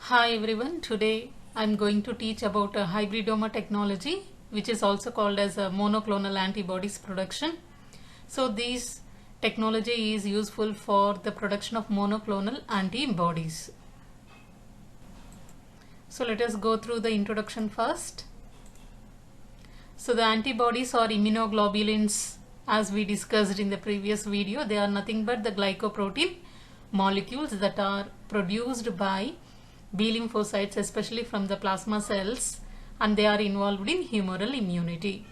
Hi everyone, today I'm going to teach about a hybridoma technology which is also called as a monoclonal antibodies production. So this technology is useful for the production of monoclonal antibodies. So let us go through the introduction first. So the antibodies or immunoglobulins, as we discussed in the previous video, they are nothing but the glycoprotein molecules that are produced by B lymphocytes, especially from the plasma cells, and they are involved in humoral immunity.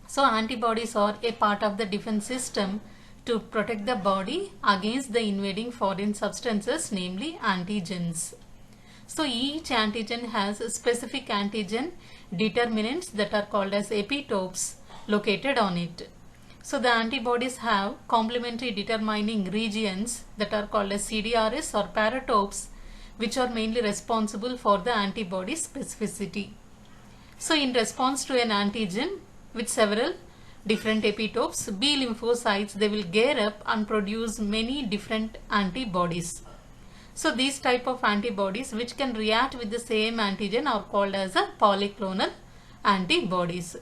So antibodies are a part of the defense system to protect the body against the invading foreign substances, namely antigens. So each antigen has specific antigen determinants that are called as epitopes located on it. So the antibodies have complementary determining regions that are called as CDRs or paratopes, which are mainly responsible for the antibody specificity. So in response to an antigen with several different epitopes, B lymphocytes, they will gear up and produce many different antibodies. So these type of antibodies which can react with the same antigen are called as a polyclonal antibodies.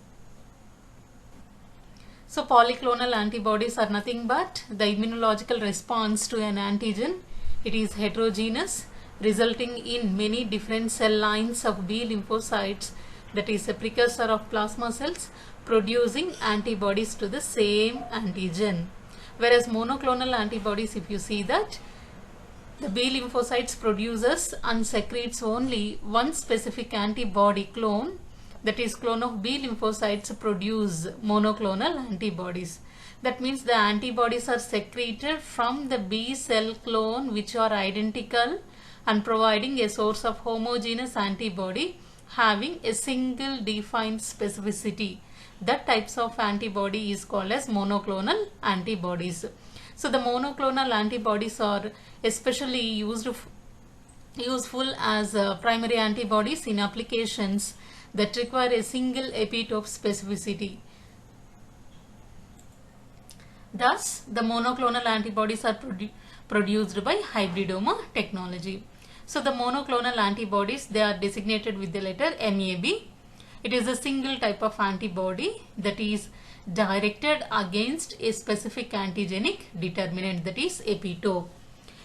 So polyclonal antibodies are nothing but the immunological response to an antigen. It is heterogeneous, resulting in many different cell lines of B lymphocytes, that is a precursor of plasma cells, producing antibodies to the same antigen. Whereas monoclonal antibodies, if you see that, the B lymphocytes produces and secretes only one specific antibody clone, that is clone of B lymphocytes produce monoclonal antibodies. That means the antibodies are secreted from the B cell clone which are identical and providing a source of homogeneous antibody having a single defined specificity. That types of antibody is called as monoclonal antibodies. So the monoclonal antibodies are especially useful as primary antibodies in applications that require a single epitope specificity. Thus, the monoclonal antibodies are produced by hybridoma technology. So the monoclonal antibodies, they are designated with the letter MAB. It is a single type of antibody that is directed against a specific antigenic determinant, that is epitope.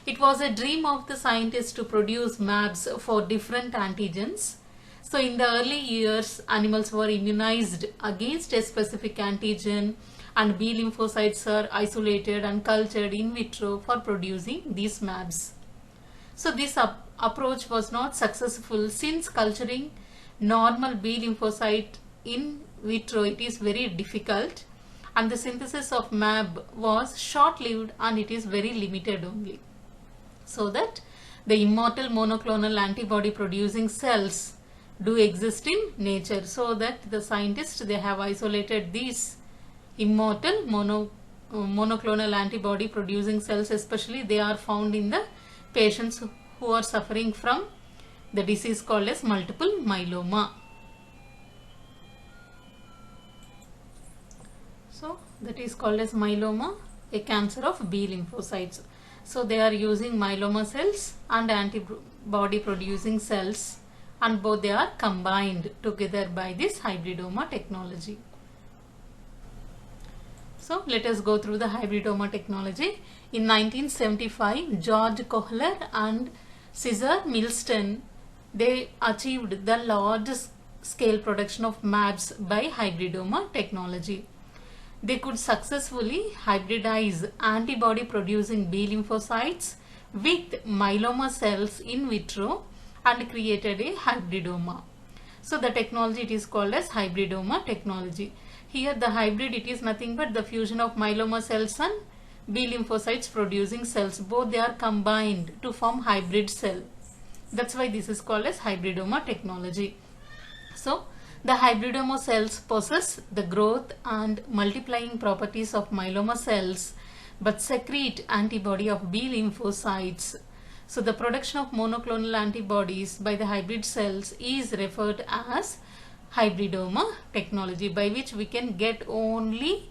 It was a dream of the scientists to produce MABs for different antigens. So in the early years, animals were immunized against a specific antigen and B lymphocytes are isolated and cultured in vitro for producing these MABs. So this approach was not successful since culturing normal B lymphocyte in vitro, it is very difficult, and the synthesis of MAB was short-lived and it is very limited only. So that the immortal monoclonal antibody producing cells do exist in nature, so that the scientists, they have isolated these immortal monoclonal antibody producing cells, especially they are found in the patients who are suffering from the disease called as multiple myeloma. So that is called as myeloma, a cancer of B lymphocytes. So they are using myeloma cells and antibody producing cells, and both they are combined together by this hybridoma technology. So let us go through the hybridoma technology. In 1975, George Kohler and Cesar Milston, they achieved the large scale production of MABs by hybridoma technology. They could successfully hybridize antibody producing B lymphocytes with myeloma cells in vitro and created a hybridoma. So the technology, it is called as hybridoma technology. Here the hybrid, it is nothing but the fusion of myeloma cells and B lymphocytes producing cells. Both they are combined to form hybrid cell. That's why this is called as hybridoma technology. So the hybridoma cells possess the growth and multiplying properties of myeloma cells but secrete antibody of B lymphocytes. So the production of monoclonal antibodies by the hybrid cells is referred as hybridoma technology, by which we can get only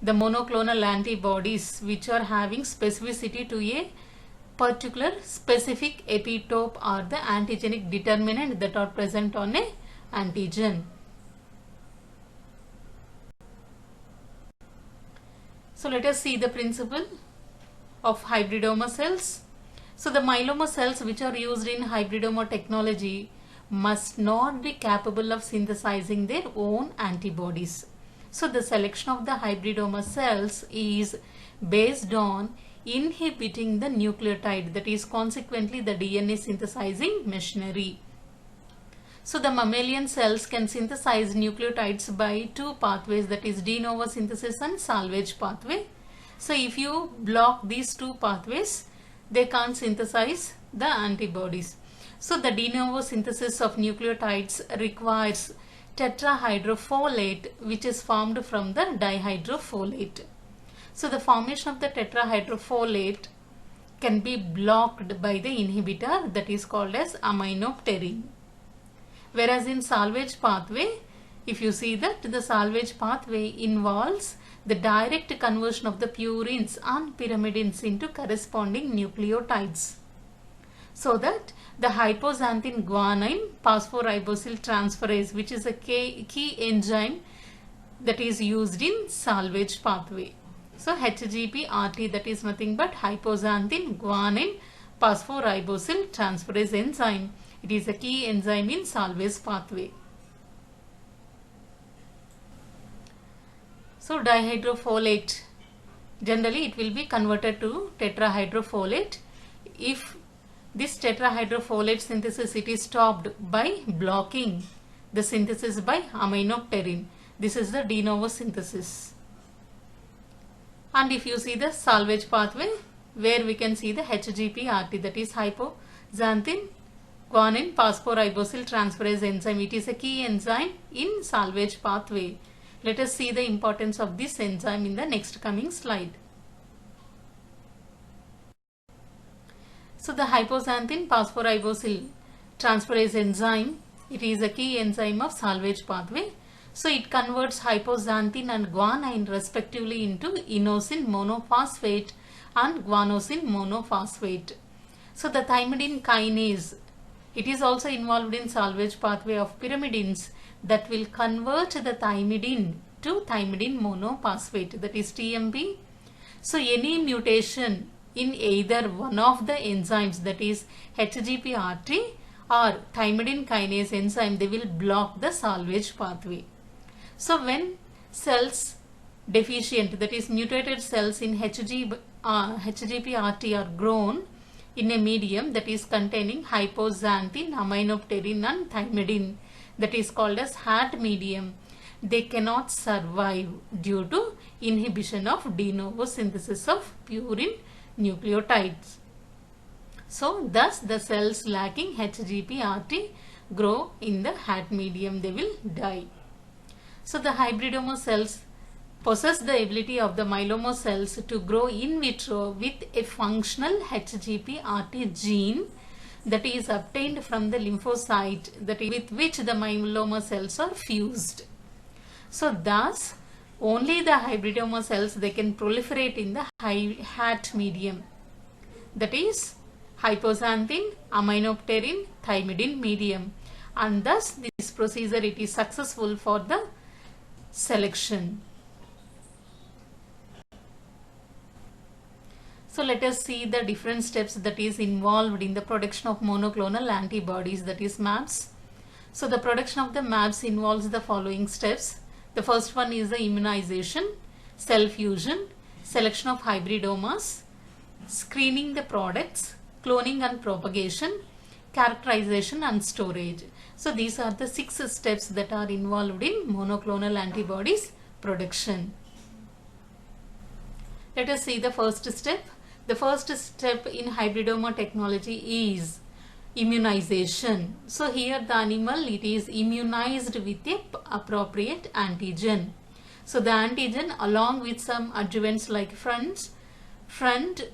the monoclonal antibodies which are having specificity to a particular specific epitope or the antigenic determinant that are present on a antigen. So let us see the principle of hybridoma cells. So the myeloma cells which are used in hybridoma technology must not be capable of synthesizing their own antibodies. So the selection of the hybridoma cells is based on inhibiting the nucleotide, that is consequently the DNA synthesizing machinery. So the mammalian cells can synthesize nucleotides by two pathways, that is de novo synthesis and salvage pathway. So if you block these two pathways, they can't synthesize the antibodies. So the de novo synthesis of nucleotides requires tetrahydrofolate, which is formed from the dihydrofolate. So the formation of the tetrahydrofolate can be blocked by the inhibitor, that is called as aminopterin. Whereas in salvage pathway, if you see that the salvage pathway involves the direct conversion of the purines and pyrimidines into corresponding nucleotides, so that the hypoxanthine guanine phosphoribosyl transferase, which is a key enzyme that is used in salvage pathway. So HGP-RT, that is nothing but hypoxanthine guanine phosphoribosyl transferase enzyme. It is a key enzyme in salvage pathway. So dihydrofolate, generally it will be converted to tetrahydrofolate. If this tetrahydrofolate synthesis, it is stopped by blocking the synthesis by aminopterin. This is the de novo synthesis. And if you see the salvage pathway, where we can see the HGP-RT, that is hypoxanthine guanine phosphoribosyl transferase enzyme. It is a key enzyme in salvage pathway. Let us see the importance of this enzyme in the next coming slide. So the hypoxanthine phosphoribosyl transferase enzyme, it is a key enzyme of salvage pathway. So it converts hypoxanthine and guanine respectively into inosine monophosphate and guanosine monophosphate. So the thymidine kinase, it is also involved in salvage pathway of pyrimidines that will convert the thymidine to thymidine monophosphate, that is TMP. So any mutation in either one of the enzymes, that is HGP-RT or thymidine kinase enzyme, they will block the salvage pathway. So when cells deficient, that is mutated cells in HGP-RT are grown in a medium that is containing hypoxanthine, aminopterin and thymidine, that is called as HAT medium, they cannot survive due to inhibition of de novo synthesis of purine nucleotides. So thus the cells lacking HGP-RT grow in the HAT medium, they will die. So the hybridoma cells possess the ability of the myeloma cells to grow in vitro with a functional HGP-RT gene that is obtained from the lymphocyte that is with which the myeloma cells are fused. So thus only the hybridoma cells, they can proliferate in the HAT medium, that is hypoxanthine, aminopterin, thymidine medium, and thus this procedure, it is successful for the selection. So let us see the different steps that is involved in the production of monoclonal antibodies, that is MABs. So the production of the MABs involves the following steps. The first one is the immunization, cell fusion, selection of hybridomas, screening the products, cloning and propagation, characterization and storage. So these are the 6 steps that are involved in monoclonal antibodies production. Let us see the first step. The first step in hybridoma technology is immunization. So here the animal, it is immunized with a appropriate antigen. So the antigen along with some adjuvants like front,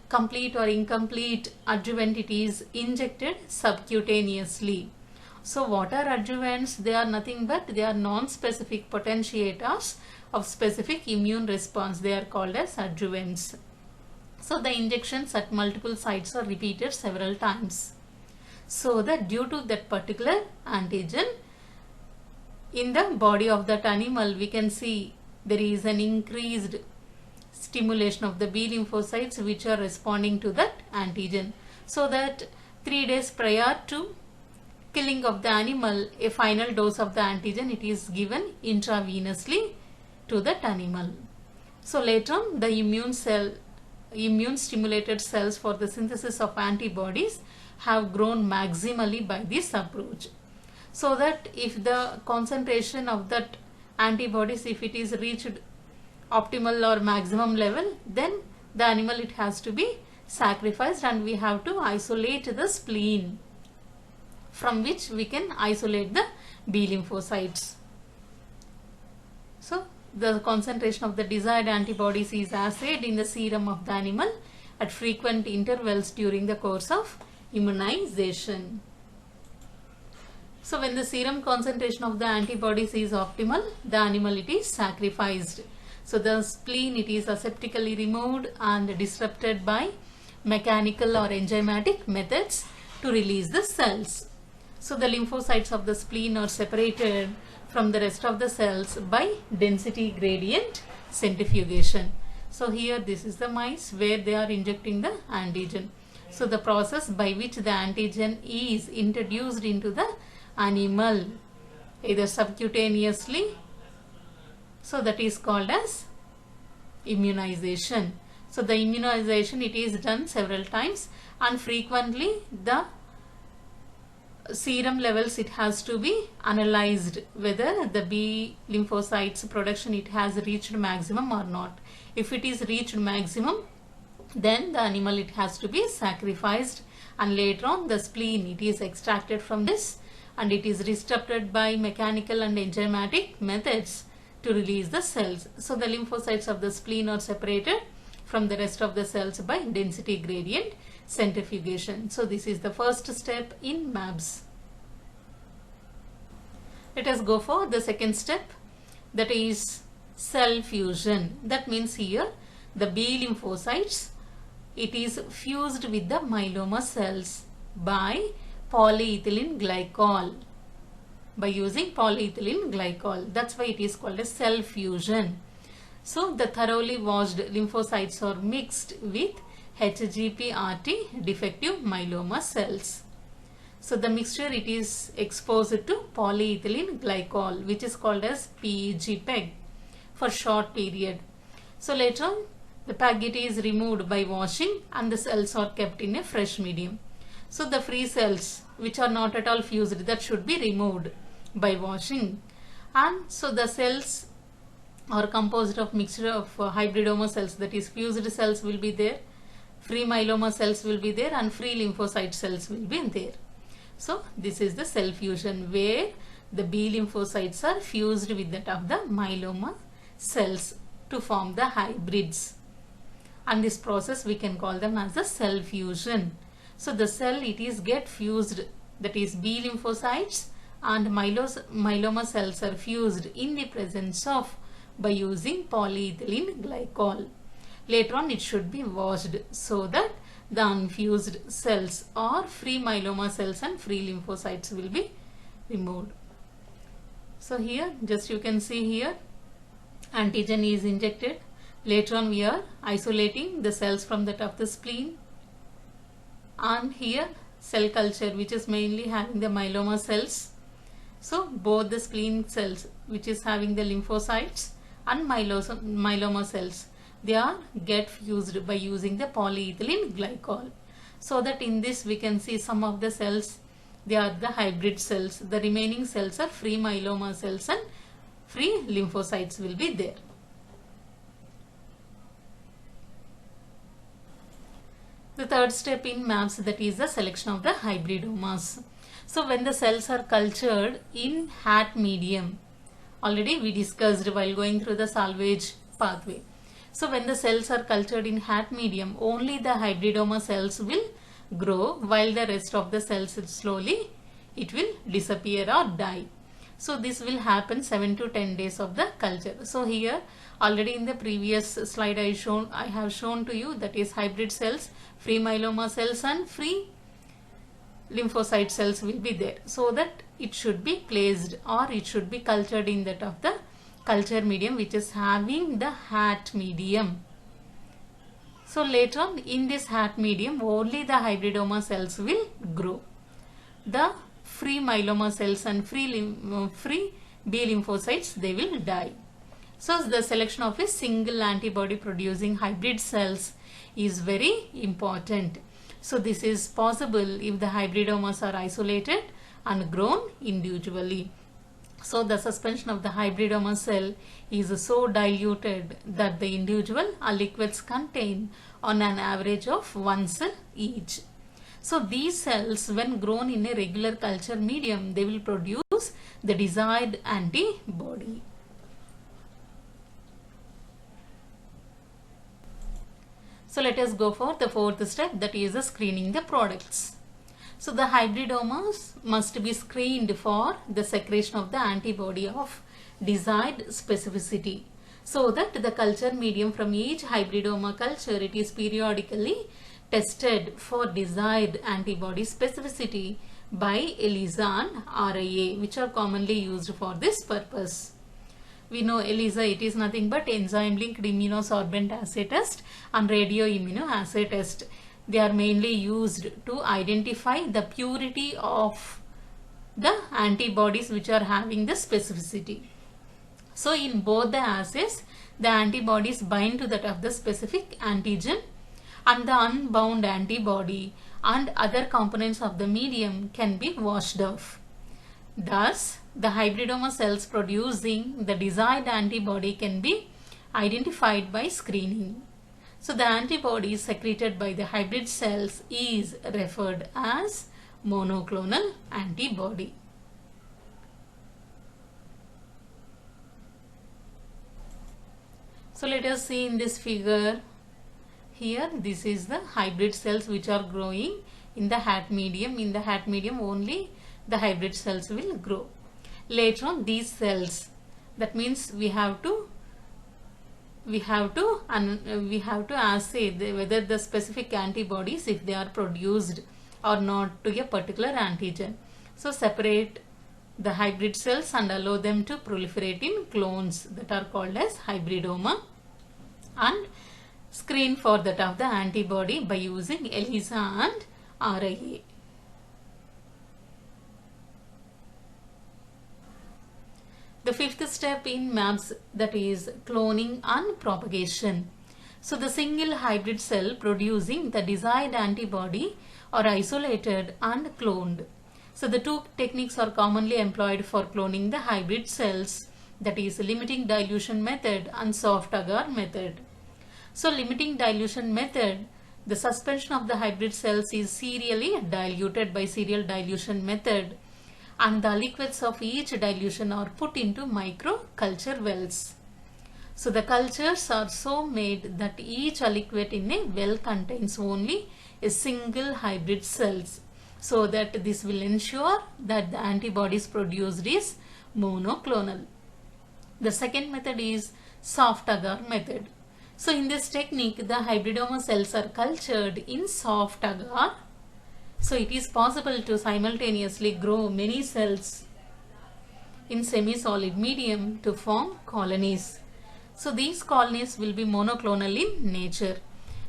complete or incomplete adjuvant, it is injected subcutaneously. So what are adjuvants? They are nothing but they are non-specific potentiators of specific immune response. They are called as adjuvants. So the injections at multiple sites are repeated several times. So that due to that particular antigen in the body of that animal, we can see there is an increased stimulation of the B lymphocytes which are responding to that antigen. So that 3 days prior to killing of the animal, a final dose of the antigen, it is given intravenously to that animal. So later on, the immune stimulated cells for the synthesis of antibodies have grown maximally by this approach. So that if the concentration of that antibodies, if it is reached optimal or maximum level, then the animal, it has to be sacrificed, and we have to isolate the spleen, from which we can isolate the B lymphocytes. So the concentration of the desired antibodies is assayed in the serum of the animal at frequent intervals during the course of immunization. So when the serum concentration of the antibodies is optimal, the animal, it is sacrificed. So the spleen, it is aseptically removed and disrupted by mechanical or enzymatic methods to release the cells. So the lymphocytes of the spleen are separated from the rest of the cells by density gradient centrifugation. So here this is the mice where they are injecting the antigen. So the process by which the antigen is introduced into the animal, either subcutaneously, so that is called as immunization. So the immunization, it is done several times, and frequently the serum levels, it has to be analyzed whether the B lymphocytes production, it has reached maximum or not. If it is reached maximum, then the animal, it has to be sacrificed, and later on the spleen, it is extracted from this and it is disrupted by mechanical and enzymatic methods to release the cells. So the lymphocytes of the spleen are separated from the rest of the cells by density gradient centrifugation. So this is the first step in MABS. Let us go for the second step, that is cell fusion. That means here the B lymphocytes, it is fused with the myeloma cells by polyethylene glycol, by using polyethylene glycol. That's why it is called a cell fusion. So the thoroughly washed lymphocytes are mixed with HGP-RT defective myeloma cells. So the mixture, it is exposed to polyethylene glycol, which is called as PEG for short period. So later on, the PEG, it is removed by washing and the cells are kept in a fresh medium. So the free cells which are not at all fused, that should be removed by washing. And so the cells are composed of mixture of hybridoma cells, that is fused cells will be there, free myeloma cells will be there, and free lymphocyte cells will be there. So this is the cell fusion where the B lymphocytes are fused with that of the myeloma cells to form the hybrids. And this process we can call them as the cell fusion. So the cell, it is get fused, that is B lymphocytes and myeloma cells are fused in the presence of, by using polyethylene glycol. Later on it should be washed so that the unfused cells or free myeloma cells and free lymphocytes will be removed. So here just you can see here antigen is injected. Later on we are isolating the cells from that of the spleen, and here cell culture which is mainly having the myeloma cells. So both the spleen cells which is having the lymphocytes and myeloma cells, they are get fused by using the polyethylene glycol. So that in this we can see some of the cells, they are the hybrid cells. The remaining cells are free myeloma cells and free lymphocytes will be there. The third step in MABS, that is the selection of the hybridomas. So when the cells are cultured in HAT medium, already we discussed while going through the salvage pathway. So when the cells are cultured in HAT medium, only the hybridoma cells will grow while the rest of the cells slowly it will disappear or die. So this will happen 7 to 10 days of the culture. So here already in the previous slide I have shown to you, that is hybrid cells, free myeloma cells and free lymphocyte cells will be there, so that it should be placed or it should be cultured in that of the culture medium which is having the HAT medium. So later on in this HAT medium only the hybridoma cells will grow. The free myeloma cells and free B lymphocytes, they will die. So the selection of a single antibody producing hybrid cells is very important. So this is possible if the hybridomas are isolated and grown individually. So the suspension of the hybridoma cell is so diluted that the individual liquids contain on an average of 1 cell each. So these cells, when grown in a regular culture medium, they will produce the desired antibody. So let us go for the fourth step, that is the screening the products. So the hybridomas must be screened for the secretion of the antibody of desired specificity, so that the culture medium from each hybridoma culture, it is periodically tested for desired antibody specificity by ELISA and RIA, which are commonly used for this purpose. We know ELISA, it is nothing but enzyme linked immunosorbent assay test and radioimmunoassay test. They are mainly used to identify the purity of the antibodies which are having the specificity. So in both the assays, the antibodies bind to that of the specific antigen, and the unbound antibody and other components of the medium can be washed off. Thus, the hybridoma cells producing the desired antibody can be identified by screening. So the antibody secreted by the hybrid cells is referred as monoclonal antibody. So let us see in this figure. Here this is the hybrid cells which are growing in the HAT medium. In the HAT medium only the hybrid cells will grow. Later on these cells, that means we have to assay whether the specific antibodies, if they are produced or not to a particular antigen. So separate the hybrid cells and allow them to proliferate in clones that are called as hybridoma, and screen for that of the antibody by using ELISA and RIA. The fifth step in MABS, that is cloning and propagation. So the single hybrid cell producing the desired antibody are isolated and cloned. So the two techniques are commonly employed for cloning the hybrid cells, that is limiting dilution method and soft agar method. So limiting dilution method, the suspension of the hybrid cells is serially diluted by serial dilution method, and the liquids of each dilution are put into micro culture wells. So the cultures are so made that each liquid in a well contains only a single hybrid cells, so that this will ensure that the antibodies produced is monoclonal. The second method is soft agar method. So in this technique, the hybridoma cells are cultured in soft agar. So it is possible to simultaneously grow many cells in semi-solid medium to form colonies. So these colonies will be monoclonal in nature.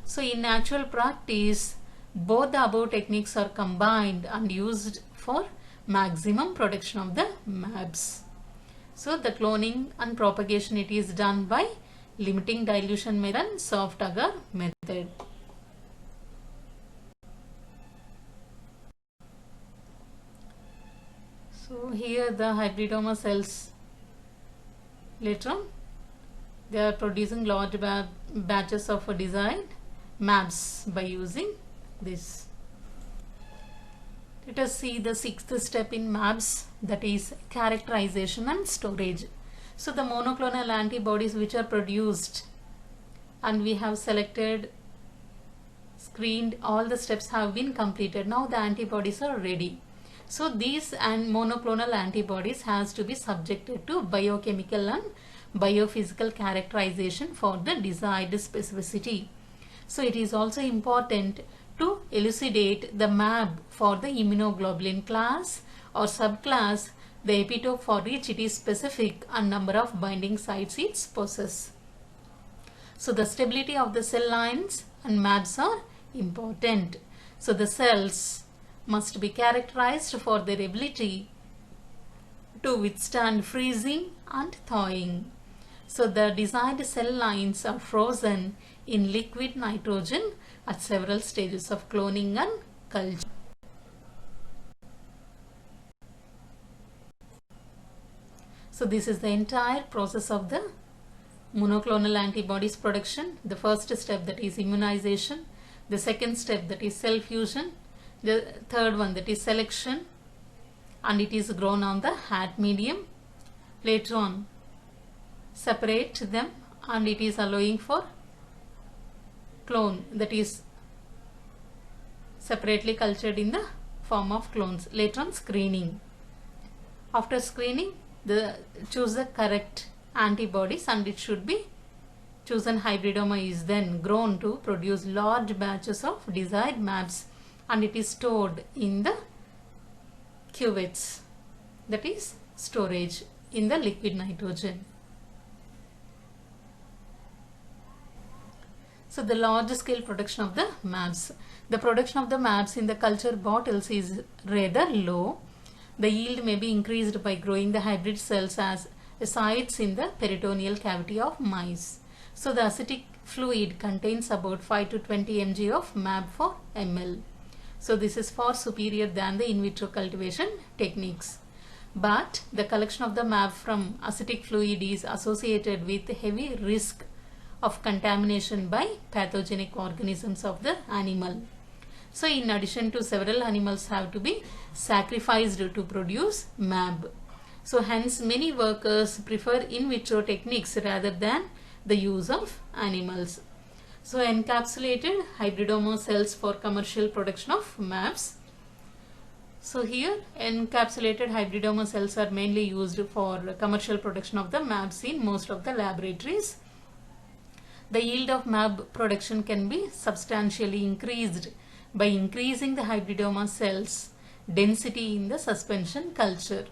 So in actual practice, both the above techniques are combined and used for maximum production of the MABs. So the cloning and propagation, it is done by limiting dilution method and soft agar method. So here the hybridoma cells, later on they are producing large batches of desired MABs by using this. Let us see the sixth step in MABs, that is characterization and storage. So the monoclonal antibodies which are produced, and we have selected, screened, all the steps have been completed. Now the antibodies are ready. So these and monoclonal antibodies has to be subjected to biochemical and biophysical characterization for the desired specificity. So it is also important to elucidate the mAb for the immunoglobulin class or subclass, the epitope for which it is specific, and number of binding sites it possesses. So the stability of the cell lines and mAbs are important. So the cells must be characterized for their ability to withstand freezing and thawing. So the desired cell lines are frozen in liquid nitrogen at several stages of cloning and culture. So this is the entire process of the monoclonal antibodies production. The first step, that is immunization. The second step, that is cell fusion. The third one, that is selection, and it is grown on the hat medium. Later on, separate them and it is allowing for clone, that is separately cultured in the form of clones. Later on, screening. After screening, choose the correct antibodies, and it should be chosen hybridoma is then grown to produce large batches of desired mAbs, and it is stored in the cuvettes, that is storage in the liquid nitrogen. So the large scale production of the mAbs. The production of the mAbs in the culture bottles is rather low. The yield may be increased by growing the hybrid cells as sites in the peritoneal cavity of mice. So the acidic fluid contains about 5 to 20 mg of mAb for ml. So this is far superior than the in vitro cultivation techniques. But the collection of the mAb from acidic fluid is associated with heavy risk of contamination by pathogenic organisms of the animal. So in addition to, several animals have to be sacrificed to produce mAb. So hence many workers prefer in vitro techniques rather than the use of animals. So encapsulated hybridoma cells for commercial production of mAbs. So here encapsulated hybridoma cells are mainly used for commercial production of the mAbs in most of the laboratories. The yield of mAb production can be substantially increased by increasing the hybridoma cells density in the suspension culture.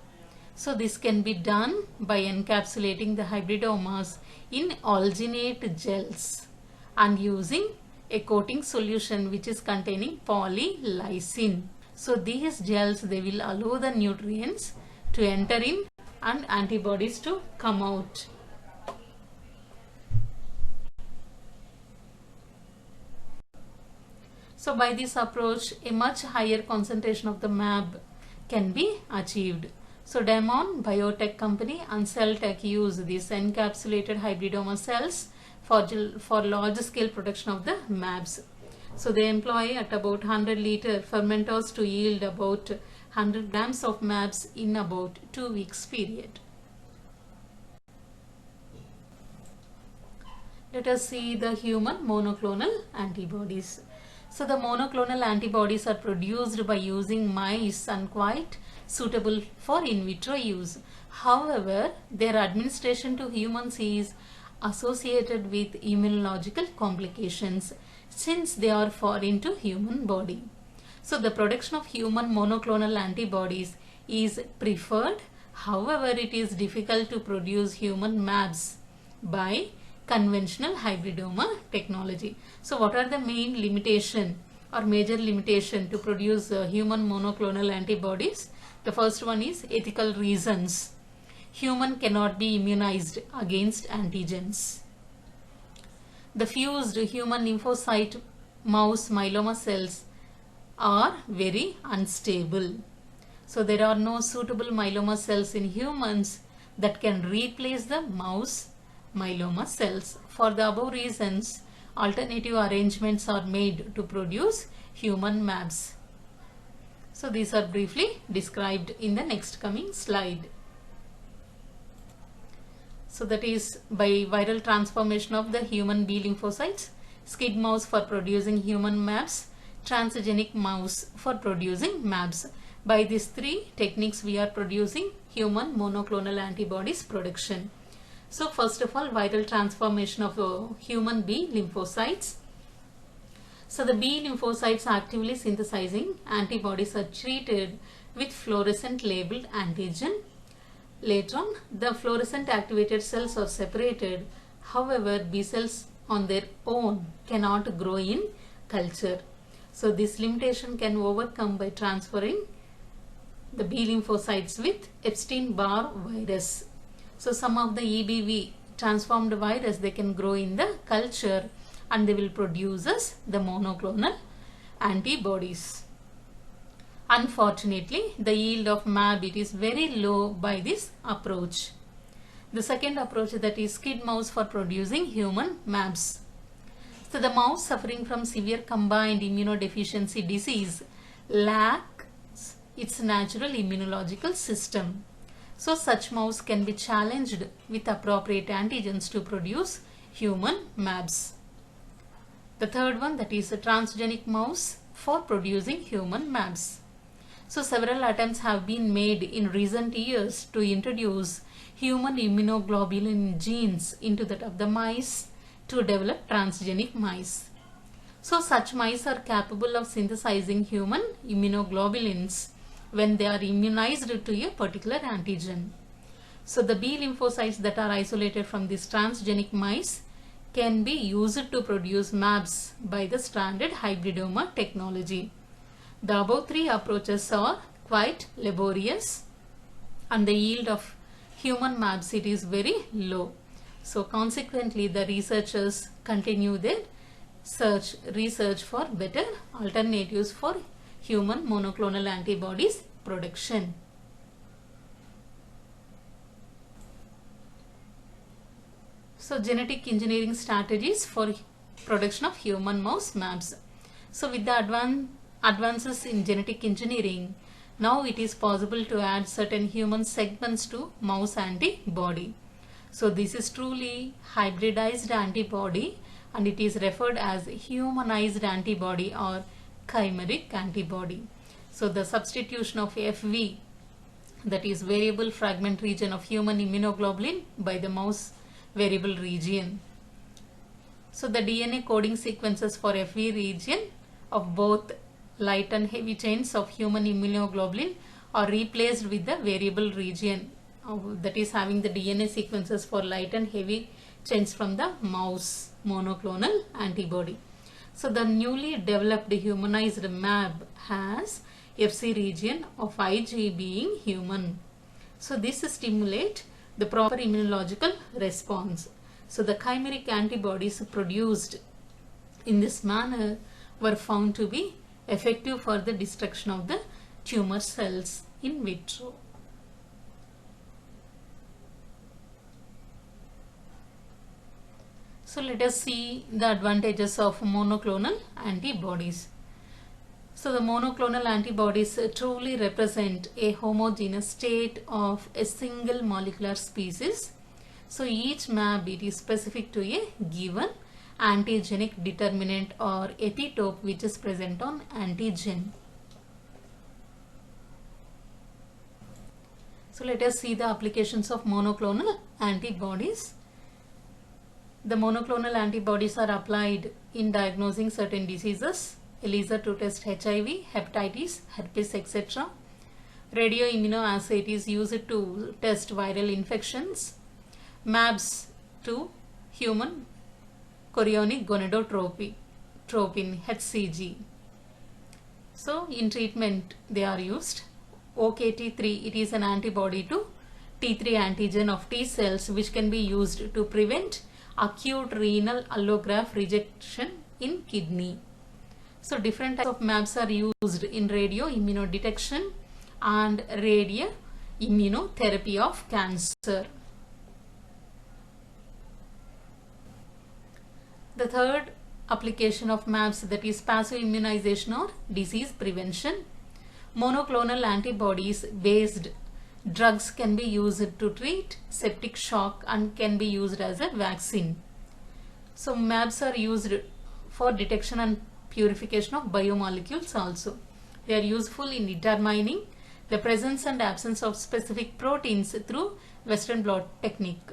So this can be done by encapsulating the hybridomas in alginate gels and using a coating solution which is containing polylysine. So these gels, they will allow the nutrients to enter in and antibodies to come out. So by this approach, a much higher concentration of the mAb can be achieved. So Demon Biotech Company and Celltech use these encapsulated hybridoma cells for large scale production of the mAbs. So they employ at about 100 liter fermenters to yield about 100 grams of mAbs in about 2 weeks period. Let us see the human monoclonal antibodies. So the monoclonal antibodies are produced by using mice and quite suitable for in vitro use. However, their administration to humans is associated with immunological complications since they are foreign to human body. So the production of human monoclonal antibodies is preferred. However, it is difficult to produce human mAbs by conventional hybridoma technology. So what are the main limitation or major limitation to produce human monoclonal antibodies? The first one is ethical reasons. Human cannot be immunized against antigens. The fused human lymphocyte mouse myeloma cells are very unstable. So there are no suitable myeloma cells in humans that can replace the mouse myeloma cells. For the above reasons, alternative arrangements are made to produce human mAbs. So these are briefly described in the next coming slide. So that is by viral transformation of the human B lymphocytes, SCID mouse for producing human mAbs, transgenic mouse for producing mAbs. By these three techniques, we are producing human monoclonal antibodies production. So first of all, viral transformation of human B lymphocytes. So the B lymphocytes actively synthesizing antibodies are treated with fluorescent labeled antigen. Later on, the fluorescent activated cells are separated. However, B cells on their own cannot grow in culture. So this limitation can overcome by transferring the B lymphocytes with Epstein-Barr virus. So some of the EBV transformed virus, they can grow in the culture and they will produce us the monoclonal antibodies. Unfortunately, the yield of MAB, it is very low by this approach. The second approach, that is SCID mouse for producing human MABs. So the mouse suffering from severe combined immunodeficiency disease lacks its natural immunological system. So such mouse can be challenged with appropriate antigens to produce human MABs. The third one, that is a transgenic mouse for producing human MABs. So several attempts have been made in recent years to introduce human immunoglobulin genes into that of the mice to develop transgenic mice. So such mice are capable of synthesizing human immunoglobulins when they are immunized to a particular antigen. So the B lymphocytes that are isolated from these transgenic mice can be used to produce MABs by the standard hybridoma technology. The above three approaches are quite laborious and the yield of human MABs, it is very low. So consequently, the researchers continue their research for better alternatives for human monoclonal antibodies production. So genetic engineering strategies for production of human mouse MABs. So with the advances in genetic engineering, now it is possible to add certain human segments to mouse antibody. So this is truly hybridized antibody and it is referred as humanized antibody or chimeric antibody. So the substitution of FV, that is variable fragment region of human immunoglobulin, by the mouse variable region. So the DNA coding sequences for FV region of both light and heavy chains of human immunoglobulin are replaced with the variable region, that is having the DNA sequences for light and heavy chains from the mouse monoclonal antibody. So the newly developed humanized MAB has FC region of Ig being human. So this stimulates the proper immunological response. So the chimeric antibodies produced in this manner were found to be effective for the destruction of the tumor cells in vitro. So let us see the advantages of monoclonal antibodies. So the monoclonal antibodies truly represent a homogeneous state of a single molecular species. So each MAB, it is specific to a given antigenic determinant or epitope which is present on antigen. So let us see the applications of monoclonal antibodies. The monoclonal antibodies are applied in diagnosing certain diseases, ELISA to test HIV, hepatitis, herpes, etc. Radioimmunoassay is used to test viral infections. MABs to human chorionic gonadotropin, HCG. So in treatment they are used. OKT3, it is an antibody to T3 antigen of T cells which can be used to prevent acute renal allograft rejection in kidney. So different types of MABs are used in radioimmunodetection and radioimmunotherapy of cancer. The third application of MABs, that is passive immunization or disease prevention. Monoclonal antibodies based drugs can be used to treat septic shock and can be used as a vaccine. So MABs are used for detection and purification of biomolecules also. They are useful in determining the presence and absence of specific proteins through Western blot technique.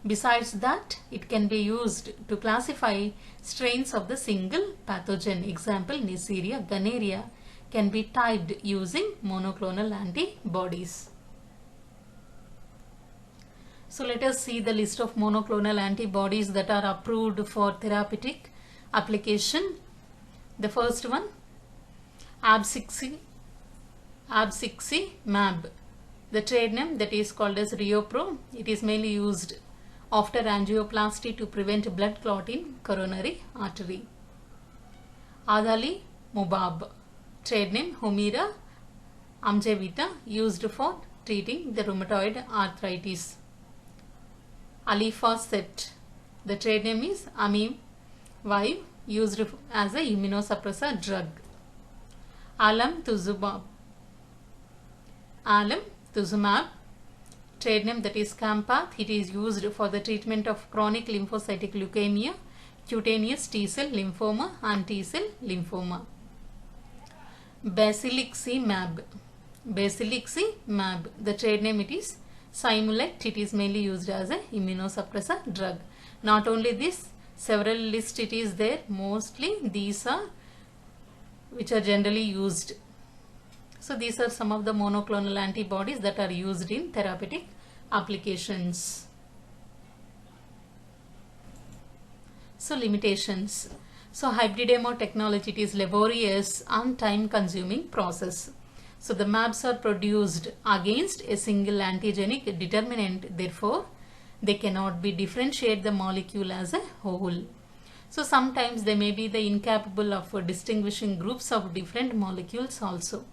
Besides that, it can be used to classify strains of the single pathogen. Example, Neisseria gonorrhea can be typed using monoclonal antibodies. So let us see the list of monoclonal antibodies that are approved for therapeutic application. The first one, Abciximab. The trade name that is called as RioPro. It is mainly used after angioplasty to prevent blood clot in coronary artery. Adalimumab. Trade name Humira amgevita, used for treating the rheumatoid arthritis. Alifacet. The trade name is Amivive, used as a immunosuppressor drug. Alemtuzumab. Trade name that is Campath. It is used for the treatment of chronic lymphocytic leukemia, cutaneous T-cell lymphoma and T-cell lymphoma. Basiliximab. The trade name it is Simulect. It is mainly used as a immunosuppressor drug. Not only this, several lists it is there. Mostly these are which are generally used. So these are some of the monoclonal antibodies that are used in therapeutic applications. So limitations. So hybridemo technology, it is laborious and time consuming process. So the MABs are produced against a single antigenic determinant, therefore they cannot be differentiate the molecule as a whole. So sometimes they may be the incapable of distinguishing groups of different molecules also.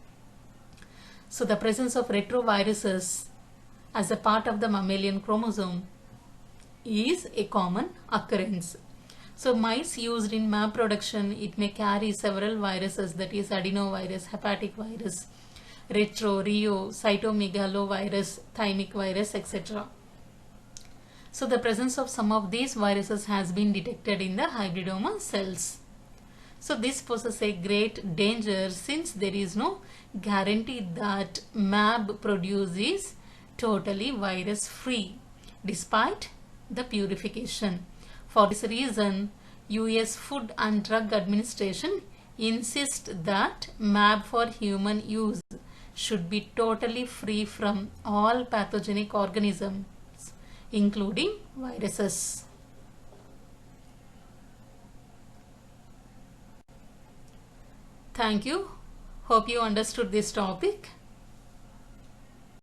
So the presence of retroviruses as a part of the mammalian chromosome is a common occurrence. So mice used in MAB production, it may carry several viruses, that is adenovirus, hepatic virus, retro, rio, cytomegalovirus, thymic virus, etc. So the presence of some of these viruses has been detected in the hybridoma cells. So this poses a great danger since there is no guarantee that MAB produce is totally virus free despite the purification. For this reason, US Food and Drug Administration insists that MAB for human use should be totally free from all pathogenic organisms, including viruses. Thank you. Hope you understood this topic.